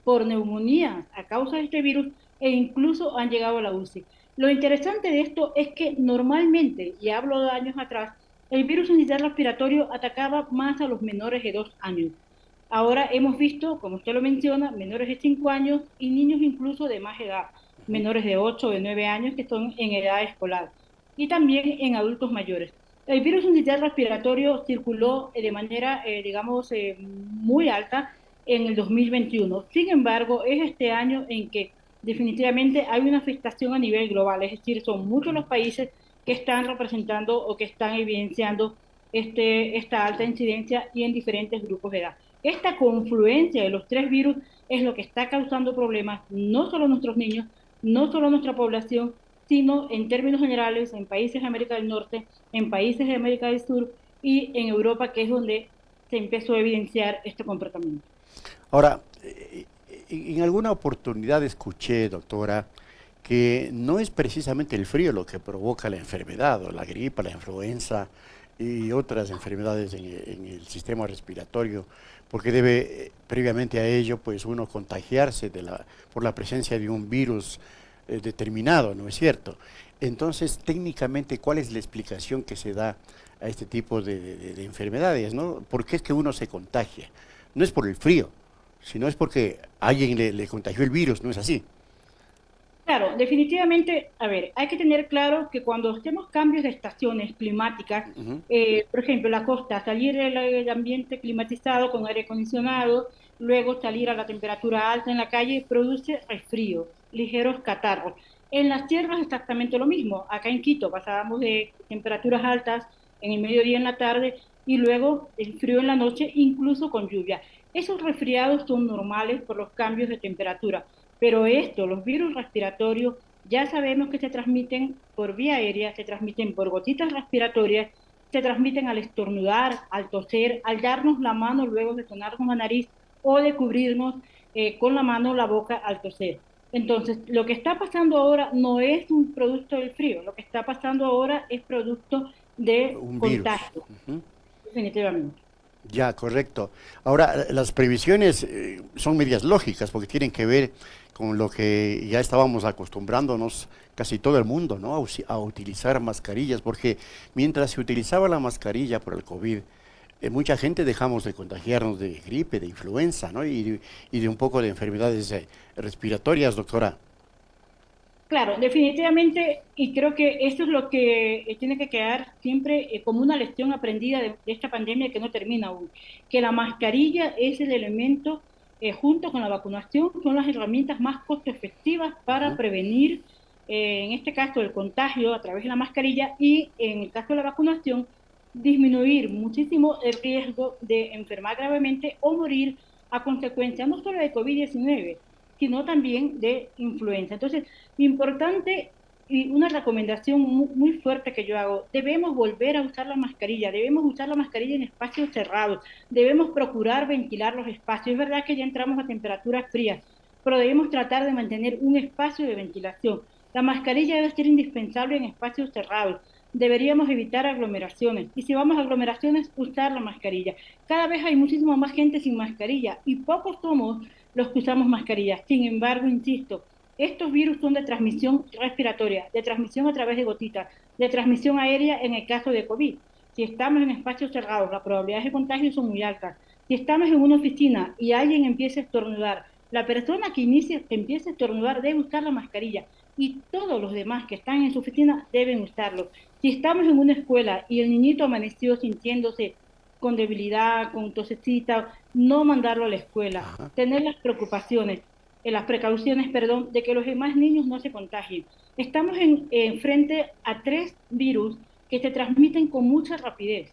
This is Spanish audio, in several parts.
por neumonía a causa de este virus e incluso han llegado a la UCI. Lo interesante de esto es que normalmente, y hablo de años atrás, el virus incisional respiratorio atacaba más a los menores de 2 años. Ahora hemos visto, como usted lo menciona, menores de 5 años y niños incluso de más edad, menores de 8 o de 9 años que están en edad escolar, y también en adultos mayores. El virus incisional respiratorio circuló de manera, digamos, muy alta en el 2021. Sin embargo, es este año en que definitivamente hay una afectación a nivel global, es decir, son muchos los países que están representando o que están evidenciando esta alta incidencia y en diferentes grupos de edad. Esta confluencia de los tres virus es lo que está causando problemas, no solo a nuestros niños, no solo a nuestra población, sino en términos generales en países de América del Norte, en países de América del Sur y en Europa, que es donde se empezó a evidenciar este comportamiento. Ahora, en alguna oportunidad escuché, doctora, que no es precisamente el frío lo que provoca la enfermedad, o la gripa, la influenza y otras enfermedades en el sistema respiratorio, porque debe previamente a ello, pues uno contagiarse por la presencia de un virus determinado, ¿no es cierto? Entonces, técnicamente, ¿cuál es la explicación que se da a este tipo de enfermedades, ¿no? ¿Por qué es que uno se contagia? No es por el frío, sino es porque alguien le contagió el virus, ¿no es así? Claro, definitivamente, a ver, hay que tener claro que cuando hacemos cambios de estaciones climáticas, Ujú. por ejemplo, la costa, salir del ambiente climatizado con aire acondicionado, luego salir a la temperatura alta en la calle, produce resfríos, ligeros catarros. En las tierras exactamente lo mismo. Acá en Quito pasábamos de temperaturas altas en el mediodía en la tarde y luego el frío en la noche, incluso con lluvia. Esos resfriados son normales por los cambios de temperatura. Pero esto, los virus respiratorios, ya sabemos que se transmiten por vía aérea, se transmiten por gotitas respiratorias, se transmiten al estornudar, al toser, al darnos la mano luego de sonarnos la nariz o de cubrirnos con la mano la boca al toser. Entonces, lo que está pasando ahora no es un producto del frío, lo que está pasando ahora es producto de Un virus. contagio, Ujú. definitivamente. Ya, correcto. Ahora, las previsiones son medias lógicas porque tienen que ver con lo que ya estábamos acostumbrándonos casi todo el mundo, ¿no? A utilizar mascarillas, porque mientras se utilizaba la mascarilla por el COVID, mucha gente dejamos de contagiarnos de gripe, de influenza, ¿no? Y de un poco de enfermedades respiratorias, doctora. Claro, definitivamente, y creo que esto es lo que tiene que quedar siempre como una lección aprendida de esta pandemia que no termina aún, que la mascarilla es el elemento, junto con la vacunación, son las herramientas más costo efectivas para Ujú. prevenir, en este caso, el contagio a través de la mascarilla y, en el caso de la vacunación, disminuir muchísimo el riesgo de enfermar gravemente o morir a consecuencia no solo de COVID-19, sino también de influenza. Entonces, importante y una recomendación muy fuerte que yo hago, debemos volver a usar la mascarilla, debemos usar la mascarilla en espacios cerrados, debemos procurar ventilar los espacios. Es verdad que ya entramos a temperaturas frías, pero debemos tratar de mantener un espacio de ventilación. La mascarilla debe ser indispensable en espacios cerrados. Deberíamos evitar aglomeraciones y si vamos a aglomeraciones, usar la mascarilla. Cada vez hay muchísima más gente sin mascarilla y pocos somos los que usamos mascarilla. Sin embargo, insisto, estos virus son de transmisión respiratoria, de transmisión a través de gotitas, de transmisión aérea en el caso de COVID. Si estamos en espacios cerrados, las probabilidades de contagio son muy altas. Si estamos en una oficina y alguien empieza a estornudar, la persona que empiece a estornudar debe usar la mascarilla y todos los demás que están en su oficina deben usarlo. Si estamos en una escuela y el niñito amaneció sintiéndose con debilidad, con tosecita, no mandarlo a la escuela, Ajá. tener las preocupaciones, las precauciones, perdón, de que los demás niños no se contagien. Estamos frente a tres virus que se transmiten con mucha rapidez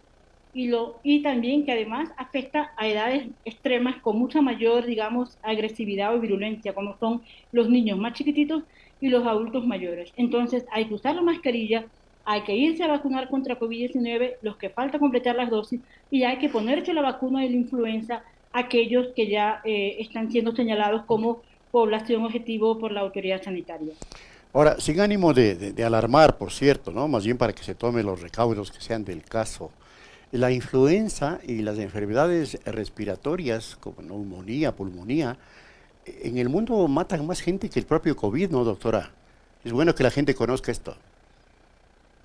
y también que además afecta a edades extremas con mucha mayor, digamos, agresividad o virulencia, como son los niños más chiquititos y los adultos mayores. Entonces, hay que usar la mascarilla, hay que irse a vacunar contra COVID-19, los que falta completar las dosis, y hay que ponerse la vacuna de la influenza aquellos que ya están siendo señalados como población objetivo por la autoridad sanitaria. Ahora, sin ánimo de alarmar, por cierto, ¿no? Más bien para que se tomen los recaudos que sean del caso. La influenza y las enfermedades respiratorias, como neumonía, pulmonía, en el mundo matan más gente que el propio COVID, ¿no, doctora? Es bueno que la gente conozca esto.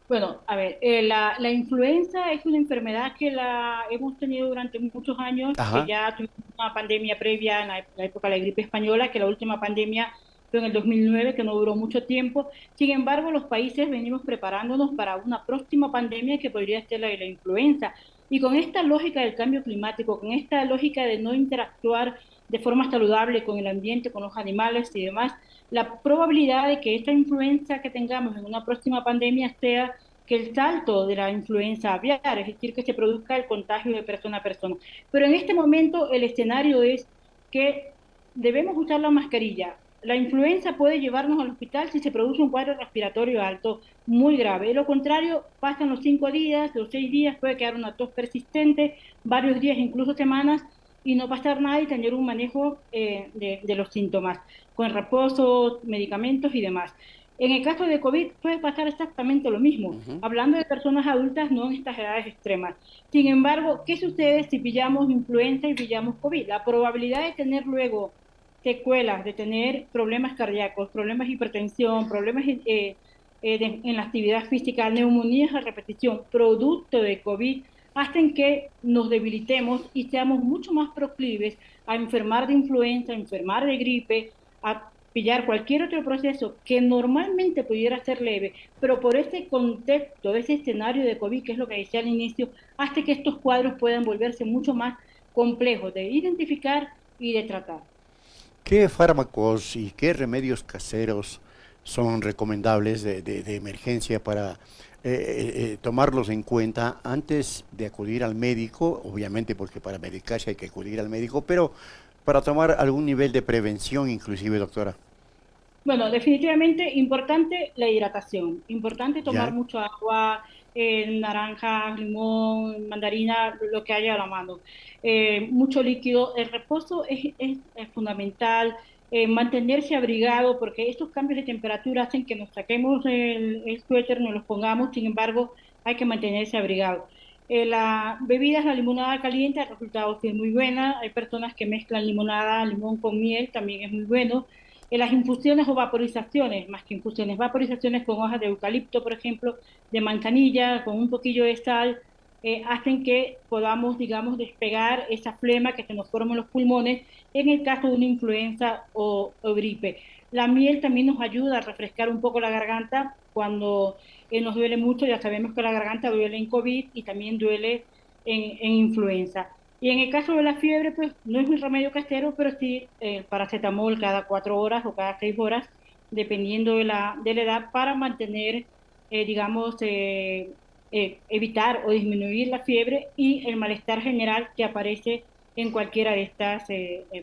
Bueno, a ver, la influenza es una enfermedad que la hemos tenido durante muchos años, que Ajá. ya tuvimos una pandemia previa en la época de la gripe española, que la última pandemia fue en el 2009, que no duró mucho tiempo. Sin embargo, los países venimos preparándonos para una próxima pandemia que podría ser la de la influenza. Y con esta lógica del cambio climático, con esta lógica de no interactuar de forma saludable con el ambiente, con los animales y demás, la probabilidad de que esta influenza que tengamos en una próxima pandemia sea que el salto de la influenza aviar, es decir, que se produzca el contagio de persona a persona. Pero en este momento el escenario es que debemos usar la mascarilla. La influenza puede llevarnos al hospital si se produce un cuadro respiratorio alto muy grave. De lo contrario, pasan los 5 días, los 6 días, puede quedar una tos persistente, varios días, incluso semanas, y no pasar nada y tener un manejo de los síntomas, con reposo, medicamentos y demás. En el caso de COVID puede pasar exactamente lo mismo, Ujú. hablando de personas adultas, no en estas edades extremas. Sin embargo, ¿qué sucede si pillamos influenza y pillamos COVID? La probabilidad de tener luego secuelas, de tener problemas cardíacos, problemas de hipertensión, problemas en la actividad física, neumonías a repetición, producto de COVID, hacen que nos debilitemos y seamos mucho más proclives a enfermar de influenza, a enfermar de gripe, a pillar cualquier otro proceso que normalmente pudiera ser leve, pero por ese contexto, ese escenario de COVID, que es lo que decía al inicio, hace que estos cuadros puedan volverse mucho más complejos de identificar y de tratar. ¿Qué fármacos y qué remedios caseros son recomendables de emergencia para tomarlos en cuenta antes de acudir al médico? Obviamente porque para medicarse hay que acudir al médico, pero para tomar algún nivel de prevención inclusive, doctora. Bueno, definitivamente importante la hidratación, importante tomar ¿Ya? mucho agua, naranja, limón, mandarina, lo que haya a la mano. Mucho líquido. El reposo es fundamental, mantenerse abrigado, porque estos cambios de temperatura hacen que nos saquemos el suéter, nos los pongamos, sin embargo, hay que mantenerse abrigado. La bebida, la limonada caliente, el resultado sí es muy buena. Hay personas que mezclan limonada, limón con miel, también es muy bueno. Las infusiones o vaporizaciones, más que infusiones, vaporizaciones con hojas de eucalipto, por ejemplo, de manzanilla, con un poquillo de sal, hacen que podamos, digamos, despegar esa flema que se nos forma en los pulmones en el caso de una influenza o gripe. La miel también nos ayuda a refrescar un poco la garganta cuando nos duele mucho. Ya sabemos que la garganta duele en COVID y también duele en influenza. Y en el caso de la fiebre, pues no es un remedio casero, pero sí paracetamol cada 4 horas o cada 6 horas, dependiendo de la edad, para mantener, digamos, evitar o disminuir la fiebre y el malestar general que aparece en cualquiera de estas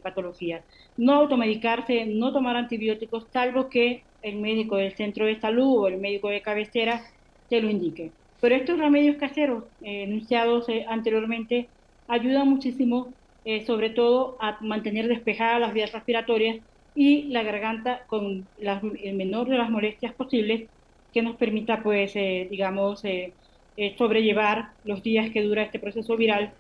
patologías. No automedicarse, no tomar antibióticos, salvo que el médico del centro de salud o el médico de cabecera te lo indique. Pero estos remedios caseros enunciados anteriormente ayuda muchísimo, sobre todo a mantener despejadas las vías respiratorias y la garganta con el menor de las molestias posibles, que nos permita, pues, digamos, sobrellevar los días que dura este proceso viral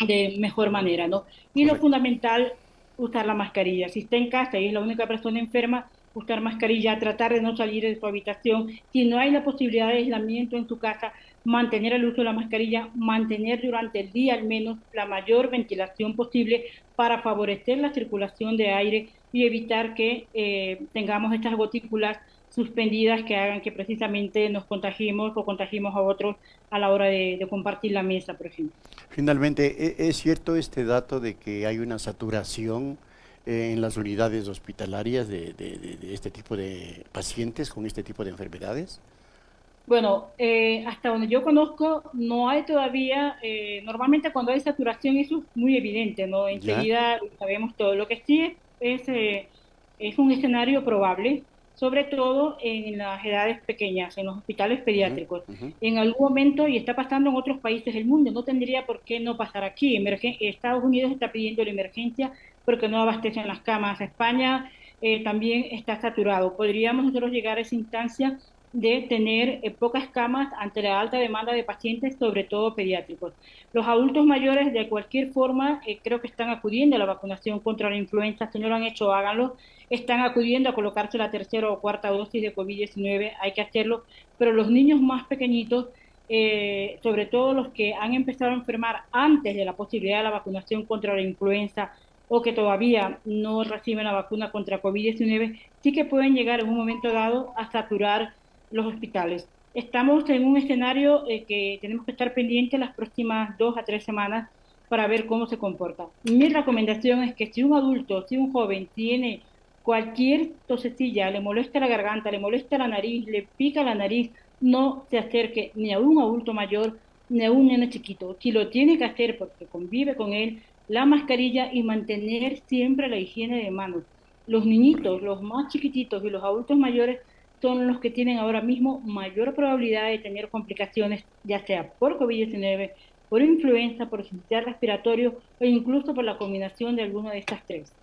de mejor manera, ¿no? Y lo Correcto. fundamental, usar la mascarilla. Si está en casa y es la única persona enferma, usar mascarilla, tratar de no salir de su habitación. Si no hay la posibilidad de aislamiento en su casa, mantener el uso de la mascarilla, mantener durante el día al menos la mayor ventilación posible para favorecer la circulación de aire y evitar que tengamos estas gotículas suspendidas que hagan que precisamente nos contagiemos o contagiemos a otros a la hora de compartir la mesa, por ejemplo. Finalmente, ¿es cierto este dato de que hay una saturación en las unidades hospitalarias de este tipo de pacientes con este tipo de enfermedades? Bueno, hasta donde yo conozco, no hay todavía, normalmente cuando hay saturación eso es muy evidente, ¿no? ¿Ya? Enseguida lo sabemos todo. Lo que sí es un escenario probable, sobre todo en las edades pequeñas, en los hospitales Ujú, pediátricos. ujú. En algún momento, y está pasando en otros países del mundo, no tendría por qué no pasar aquí. Estados Unidos está pidiendo la emergencia porque no abastecen las camas. España también está saturado. Podríamos nosotros llegar a esa instancia de tener pocas camas ante la alta demanda de pacientes, sobre todo pediátricos. Los adultos mayores, de cualquier forma, creo que están acudiendo a la vacunación contra la influenza. Si no lo han hecho, háganlo. Están acudiendo a colocarse la tercera o cuarta dosis de COVID-19, hay que hacerlo. Pero los niños más pequeñitos, sobre todo los que han empezado a enfermar antes de la posibilidad de la vacunación contra la influenza o que todavía no reciben la vacuna contra COVID-19, sí que pueden llegar en un momento dado a saturar los hospitales. Estamos en un escenario que tenemos que estar pendientes las próximas 2 a 3 semanas para ver cómo se comporta. Mi recomendación es que si un adulto, si un joven tiene cualquier tosecilla, le molesta la garganta, le molesta la nariz, le pica la nariz, no se acerque ni a un adulto mayor ni a un nene chiquito. Si lo tiene que hacer porque convive con él, la mascarilla y mantener siempre la higiene de manos. Los niñitos, los más chiquititos y los adultos mayores son los que tienen ahora mismo mayor probabilidad de tener complicaciones, ya sea por COVID-19, por influenza, por sistema respiratorio o incluso por la combinación de alguna de estas tres.